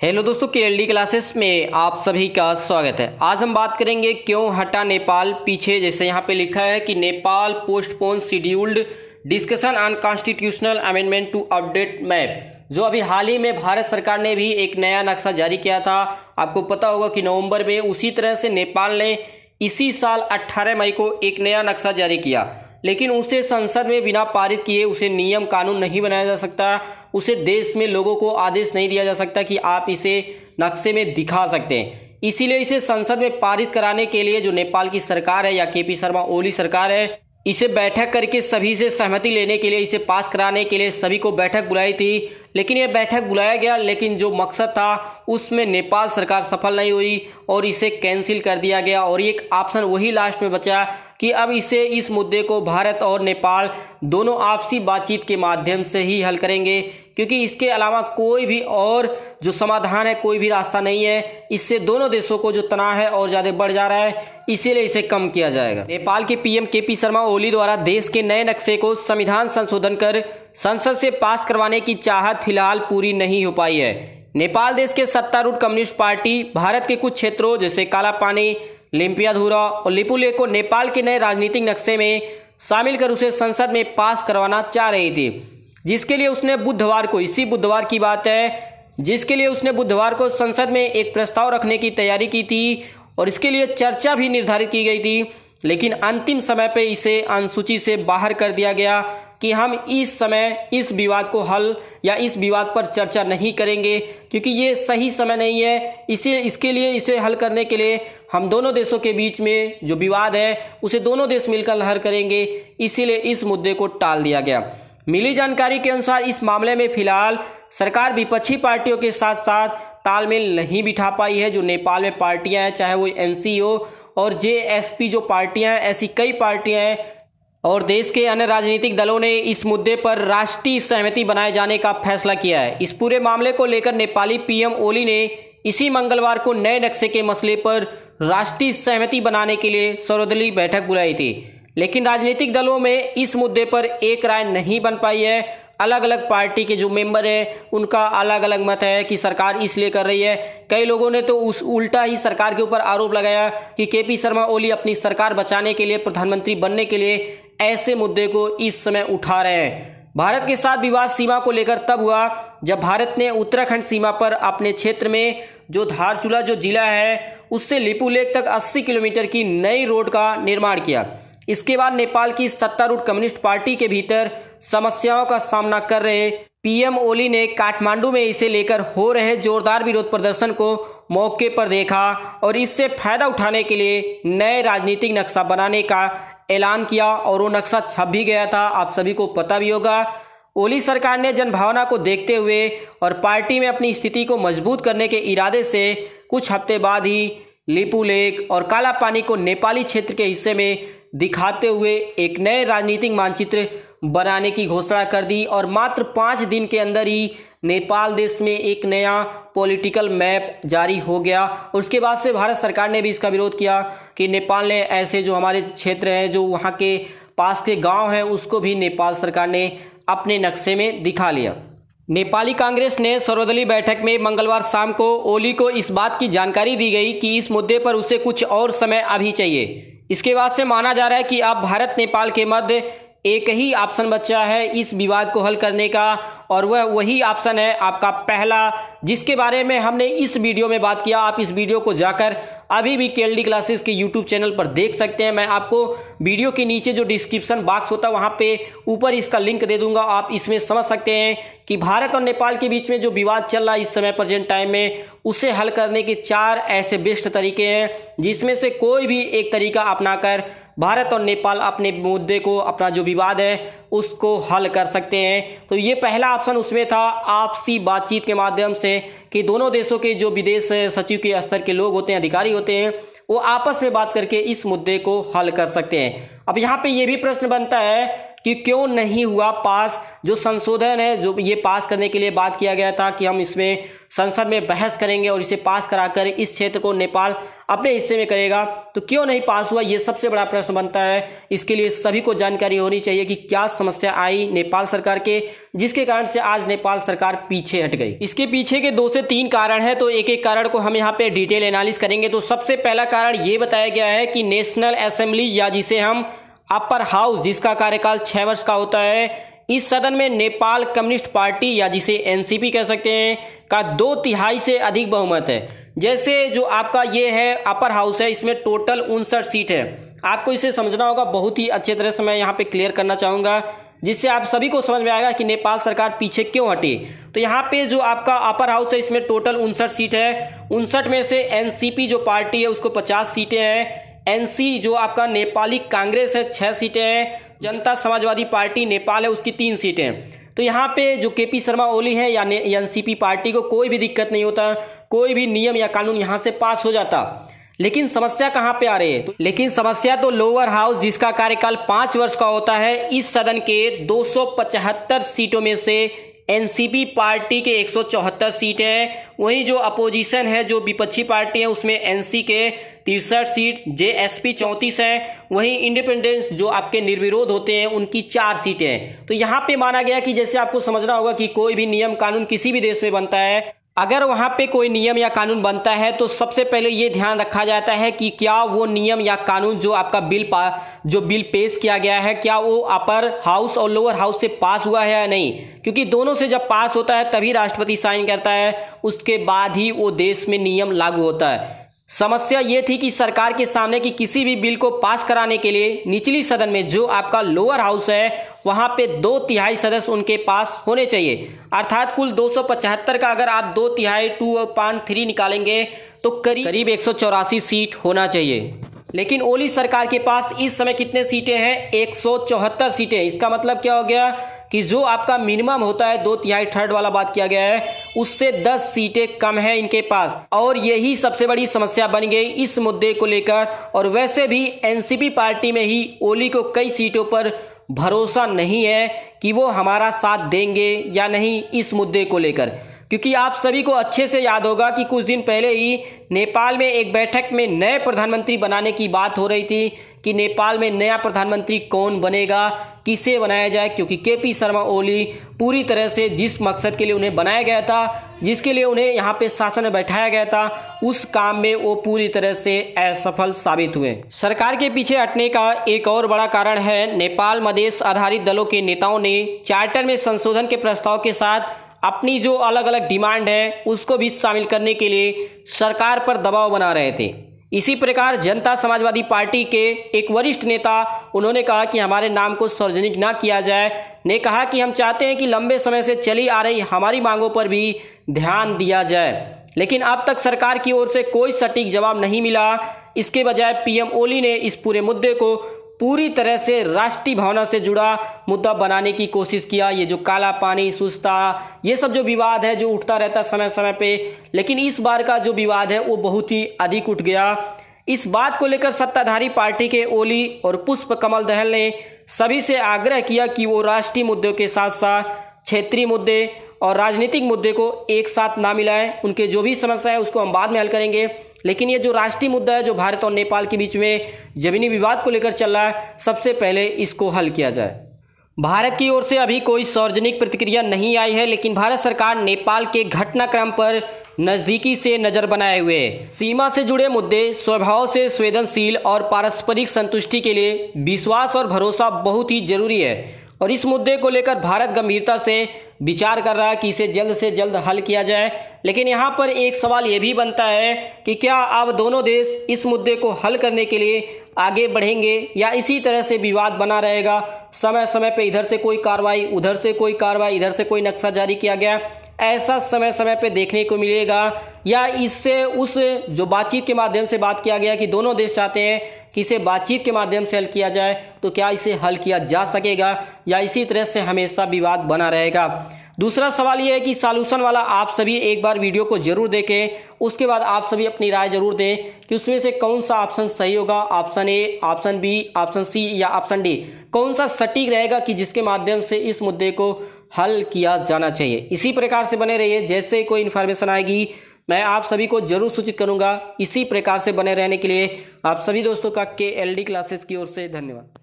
Hello दोस्तों, KLD classes में आप सभी का स्वागत है। आज हम बात करेंगे क्यों हटा नेपाल पीछे। जैसे यहाँ पे लिखा है कि Nepal postpone scheduled discussion on constitutional amendment to update map. जो अभी हाल ही में भारत सरकार ने भी एक नया नक्शा जारी किया था, आपको पता होगा कि नवंबर में। उसी तरह से नेपाल ने इसी साल 18 मई को एक नया नक्शा जारी किया, लेकिन उसे संसद में बिना पारित किए उसे नियम कानून नहीं बनाया जा सकता। उसे देश में लोगों को आदेश नहीं दिया जा सकता कि आप इसे नक्शे में दिखा सकते हैं। इसीलिए इसे संसद में पारित कराने के लिए जो नेपाल की सरकार है या केपी शर्मा ओली सरकार है, इसे बैठक करके सभी से सहमति लेने के लिए, इसे पास कराने के लिए सभी को बैठक बुलाई थी। लेकिन यह बैठक बुलाया गया, लेकिन जो मकसद था उसमें नेपाल सरकार सफल नहीं हुई और इसे कैंसिल कर दिया गया। और एक ऑप्शन वही लास्ट में बचा कि अब इस मुद्दे को भारत और नेपाल दोनों आपसी बातचीत के माध्यम से ही हल करेंगे, क्योंकि इसके अलावा कोई भी और जो समाधान है, कोई भी रास्ता नहीं है। इससे दोनों देशों को जो तनाव है और ज़्यादा बढ़ जा रहा है, इसीलिए इसे कम किया जाएगा। नेपाल के पीएम केपी शर्मा ओली द्वारा देश के नए नक्शे को संविधान संशोधन कर संसद से पास करवाने की चाहत फिलहाल पूरी नहीं हो पाई है। नेपाल देश के सत्तारूढ़ कम्युनिस्ट पार्टी भारत के कुछ क्षेत्रों जैसे कालापानी, लिम्पियाधुरा और लिपुलेख को नेपाल के नए राजनीतिक नक्शे में शामिल कर उसे संसद में पास करवाना चाह रही थी, जिसके लिए उसने बुधवार को, इसी बुधवार की बात है, जिसके लिए उसने बुधवार को संसद में एक प्रस्ताव रखने की तैयारी की थी और इसके लिए चर्चा भी निर्धारित की गई थी। लेकिन अंतिम समय पे इसे अनुसूची से बाहर कर दिया गया कि हम इस समय इस विवाद को हल या इस विवाद पर चर्चा नहीं करेंगे, क्योंकि ये सही समय नहीं है। इसे हल करने के लिए हम दोनों देशों के बीच में जो विवाद है उसे दोनों देश मिलकर हल करेंगे। इसीलिए इस मुद्दे को टाल दिया गया। मिली जानकारी के अनुसार इस मामले में फिलहाल सरकार विपक्षी पार्टियों के साथ साथ तालमेल नहीं बिठा पाई है। जो नेपाल में पार्टियां हैं, चाहे वो एनसी हो और जेएसपी जो पार्टियां हैं, ऐसी कई पार्टियां हैं और देश के अन्य राजनीतिक दलों ने इस मुद्दे पर राष्ट्रीय सहमति बनाए जाने का फैसला किया है। इस पूरे मामले को लेकर नेपाली पीएम ओली ने इसी मंगलवार को नए नक्शे के मसले पर राष्ट्रीय सहमति बनाने के लिए सर्वदलीय बैठक बुलाई थी, लेकिन राजनीतिक दलों में इस मुद्दे पर एक राय नहीं बन पाई है। अलग अलग पार्टी के जो मेंबर हैं उनका अलग अलग मत है कि सरकार इसलिए कर रही है। कई लोगों ने तो उस उल्टा ही सरकार के ऊपर आरोप लगाया कि केपी शर्मा ओली अपनी सरकार बचाने के लिए, प्रधानमंत्री बनने के लिए ऐसे मुद्दे को इस समय उठा रहे हैं। भारत के साथ विवाद सीमा को लेकर तब हुआ जब भारत ने उत्तराखंड सीमा पर अपने क्षेत्र में जो धारचूला जो जिला है उससे लिपुलेख तक 80 किलोमीटर की नई रोड का निर्माण किया। इसके बाद नेपाल की सत्तारूढ़ कम्युनिस्ट पार्टी के भीतर समस्याओं का सामना कर रहे पीएम ओली ने काठमांडू में इसे लेकर हो रहे जोरदार विरोध प्रदर्शन को मौके पर देखा और इससे फायदा उठाने के लिए नए राजनीतिक नक्शा बनाने का ऐलान किया और वो नक्शा छप भी गया था। आप सभी को पता भी होगा। ओली सरकार ने जनभावना को देखते हुए और पार्टी में अपनी स्थिति को मजबूत करने के इरादे से कुछ हफ्ते बाद ही लिपुलेख और कालापानी को नेपाली क्षेत्र के हिस्से में दिखाते हुए एक नए राजनीतिक मानचित्र बनाने की घोषणा कर दी और मात्र 5 दिन के अंदर ही नेपाल देश में एक नया पॉलिटिकल मैप जारी हो गया। और उसके बाद से भारत सरकार ने भी इसका विरोध किया कि नेपाल ने ऐसे जो हमारे क्षेत्र हैं, जो वहाँ के पास के गांव हैं, उसको भी नेपाल सरकार ने अपने नक्शे में दिखा लिया। नेपाली कांग्रेस ने सर्वदलीय बैठक में मंगलवार शाम को ओली को इस बात की जानकारी दी गई कि इस मुद्दे पर उसे कुछ और समय अभी चाहिए। इसके बाद से माना जा रहा है कि अब भारत नेपाल के मध्य एक ही ऑप्शन बचा है इस विवाद को हल करने का, और वह वही ऑप्शन है आपका पहला, जिसके बारे में हमने इस वीडियो में बात किया। आप इस वीडियो को जाकर अभी भी केएलडी क्लासेस के यूट्यूब चैनल पर देख सकते हैं। मैं आपको वीडियो के नीचे जो डिस्क्रिप्शन बॉक्स होता है वहां पे ऊपर इसका लिंक दे दूंगा। आप इसमें समझ सकते हैं कि भारत और नेपाल के बीच में जो विवाद चल रहा है इस समय प्रेजेंट टाइम में, उसे हल करने के 4 ऐसे बेस्ट तरीके हैं, जिसमें से कोई भी एक तरीका अपनाकर भारत और नेपाल अपने मुद्दे को, अपना जो विवाद है उसको हल कर सकते हैं। तो ये पहला ऑप्शन उसमें था, आपसी बातचीत के माध्यम से, कि दोनों देशों के जो विदेश सचिव के स्तर के लोग होते हैं, अधिकारी होते हैं, वो आपस में बात करके इस मुद्दे को हल कर सकते हैं। अब यहाँ पे ये भी प्रश्न बनता है कि क्यों नहीं हुआ पास। जो संशोधन है जो ये पास करने के लिए बात किया गया था कि हम इसमें संसद में बहस करेंगे और इसे पास कराकर इस क्षेत्र को नेपाल अपने हिस्से में करेगा, तो क्यों नहीं पास हुआ, ये सबसे बड़ा प्रश्न बनता है। इसके लिए सभी को जानकारी होनी चाहिए कि क्या समस्या आई नेपाल सरकार के, जिसके कारण से आज नेपाल सरकार पीछे हट गई। इसके पीछे के 2 से 3 कारण हैं, तो एक एक कारण को हम यहाँ पे डिटेल एनालिसिस करेंगे। तो सबसे पहला कारण ये बताया गया है कि नेशनल असेंबली या जिसे हम अपर हाउस, जिसका कार्यकाल 6 वर्ष का होता है, इस सदन में नेपाल कम्युनिस्ट पार्टी या जिसे एनसीपी कह सकते हैं का 2/3 से अधिक बहुमत है। जैसे जो आपका ये है अपर हाउस है, इसमें टोटल 59 सीट है। आपको इसे समझना होगा, बहुत ही अच्छे तरह से मैं यहाँ पे क्लियर करना चाहूँगा, जिससे आप सभी को समझ में आएगा कि नेपाल सरकार पीछे क्यों हटी। तो यहाँ पे जो आपका अपर हाउस है, इसमें टोटल 59 सीट है। 59 में से एनसीपी जो पार्टी है उसको 50 सीटें हैं। एनसी जो आपका नेपाली कांग्रेस है 6 सीटें हैं। जनता समाजवादी पार्टी नेपाल है उसकी 3 सीटें हैं। तो यहाँ पे जो केपी शर्मा ओली है या एनसीपी पार्टी को कोई भी दिक्कत नहीं होता, कोई भी नियम या कानून यहाँ से पास हो जाता। लेकिन समस्या कहाँ पे आ रही है? लेकिन समस्या तो लोअर हाउस, जिसका कार्यकाल 5 वर्ष का होता है, इस सदन के 275 सीटों में से एनसीपी पार्टी के 174 सीटें हैं। वहीं जो अपोजिशन है, जो विपक्षी पार्टी है, उसमें एनसी के 63 सीट, जेएसपी 34 है। वहीं इंडिपेंडेंस जो आपके निर्विरोध होते हैं उनकी 4 सीटें हैं। तो यहाँ पे माना गया कि जैसे आपको समझना होगा कि कोई भी नियम कानून किसी भी देश में बनता है, अगर वहाँ पे कोई नियम या कानून बनता है तो सबसे पहले ये ध्यान रखा जाता है कि क्या वो नियम या कानून जो आपका जो बिल पेश किया गया है, क्या वो अपर हाउस और लोअर हाउस से पास हुआ है या नहीं। क्योंकि दोनों से जब पास होता है तभी राष्ट्रपति साइन करता है, उसके बाद ही वो देश में नियम लागू होता है। समस्या ये थी कि सरकार के सामने कि किसी भी बिल को पास कराने के लिए निचली सदन में जो आपका लोअर हाउस है वहां पे 2/3 सदस्य उनके पास होने चाहिए। अर्थात कुल 275 का अगर आप 2/3 2.3 निकालेंगे तो करीब 184 सीट होना चाहिए। लेकिन ओली सरकार के पास इस समय कितने सीटें हैं? 174 सीटें। इसका मतलब क्या हो गया कि जो आपका मिनिमम होता है 2/3 थर्ड वाला बात किया गया है, उससे 10 सीटें कम है इनके पास। और यही सबसे बड़ी समस्या बन गई इस मुद्दे को लेकर। और वैसे भी एनसीपी पार्टी में ही ओली को कई सीटों पर भरोसा नहीं है कि वो हमारा साथ देंगे या नहीं इस मुद्दे को लेकर। क्योंकि आप सभी को अच्छे से याद होगा कि कुछ दिन पहले ही नेपाल में एक बैठक में नए प्रधानमंत्री बनाने की बात हो रही थी कि नेपाल में नया प्रधानमंत्री कौन बनेगा, किसे बनाया जाए। क्योंकि केपी शर्मा ओली पूरी तरह से जिस मकसद के लिए उन्हें बनाया गया था, जिसके लिए उन्हें यहाँ पे शासन में बैठाया गया था, उस काम में वो पूरी तरह से असफल साबित हुए। सरकार के पीछे हटने का एक और बड़ा कारण है, नेपाल मधेश आधारित दलों के नेताओं ने चार्टर में संशोधन के प्रस्ताव के साथ अपनी जो अलग अलग डिमांड है उसको भी शामिल करने के लिए सरकार पर दबाव बना रहे थे। इसी प्रकार जनता समाजवादी पार्टी के एक वरिष्ठ नेता, उन्होंने कहा कि हमारे नाम को सार्वजनिक ना किया जाए, ने कहा कि हम चाहते हैं कि लंबे समय से चली आ रही हमारी मांगों पर भी ध्यान दिया जाए। लेकिन अब तक सरकार की ओर से कोई सटीक जवाब नहीं मिला। इसके बजाय पीएम ओली ने इस पूरे मुद्दे को पूरी तरह से राष्ट्रीय भावना से जुड़ा मुद्दा बनाने की कोशिश किया। ये जो काला पानी, सुस्ता, ये सब जो विवाद है जो उठता रहता समय समय पे, लेकिन इस बार का जो विवाद है वो बहुत ही अधिक उठ गया। इस बात को लेकर सत्ताधारी पार्टी के ओली और पुष्प कमल दहल ने सभी से आग्रह किया कि वो राष्ट्रीय मुद्दों के साथ साथ क्षेत्रीय मुद्दे और राजनीतिक मुद्दे को एक साथ ना मिलाएं। उनके जो भी समस्या है उसको हम बाद में हल करेंगे, लेकिन ये जो राष्ट्रीय मुद्दा है जो भारत और नेपाल के बीच में जमीनी विवाद को लेकर चल रहा है, सबसे पहले इसको हल किया जाए। भारत की ओर से अभी कोई सार्वजनिक प्रतिक्रिया नहीं आई है, लेकिन भारत सरकार नेपाल के घटनाक्रम पर नजदीकी से नजर बनाए हुए है। सीमा से जुड़े मुद्दे स्वभाव से संवेदनशील और पारस्परिक संतुष्टि के लिए विश्वास और भरोसा बहुत ही जरूरी है। और इस मुद्दे को लेकर भारत गंभीरता से विचार कर रहा है कि इसे जल्द से जल्द हल किया जाए। लेकिन यहाँ पर एक सवाल ये भी बनता है कि क्या अब दोनों देश इस मुद्दे को हल करने के लिए आगे बढ़ेंगे या इसी तरह से विवाद बना रहेगा। समय समय पे इधर से कोई कार्रवाई, उधर से कोई कार्रवाई, इधर से कोई नक्शा जारी किया गया, ऐसा समय समय पे देखने को मिलेगा। या इससे उस जो बातचीत के माध्यम से बात किया गया कि दोनों देश चाहते हैं कि इसे बातचीत के माध्यम से हल किया जाए, तो क्या इसे हल किया जा सकेगा या इसी तरह से हमेशा विवाद बना रहेगा। दूसरा सवाल यह है कि सॉल्यूशन वाला आप सभी एक बार वीडियो को जरूर देखें, उसके बाद आप सभी अपनी राय जरूर दें कि उसमें से कौन सा ऑप्शन सही होगा, option A, option B, option C या ऑप्शन डी, कौन सा सटीक रहेगा कि जिसके माध्यम से इस मुद्दे को हल किया जाना चाहिए। इसी प्रकार से बने रहिए, जैसे कोई इन्फॉर्मेशन आएगी मैं आप सभी को जरूर सूचित करूंगा। इसी प्रकार से बने रहने के लिए आप सभी दोस्तों का KLD क्लासेस की ओर से धन्यवाद।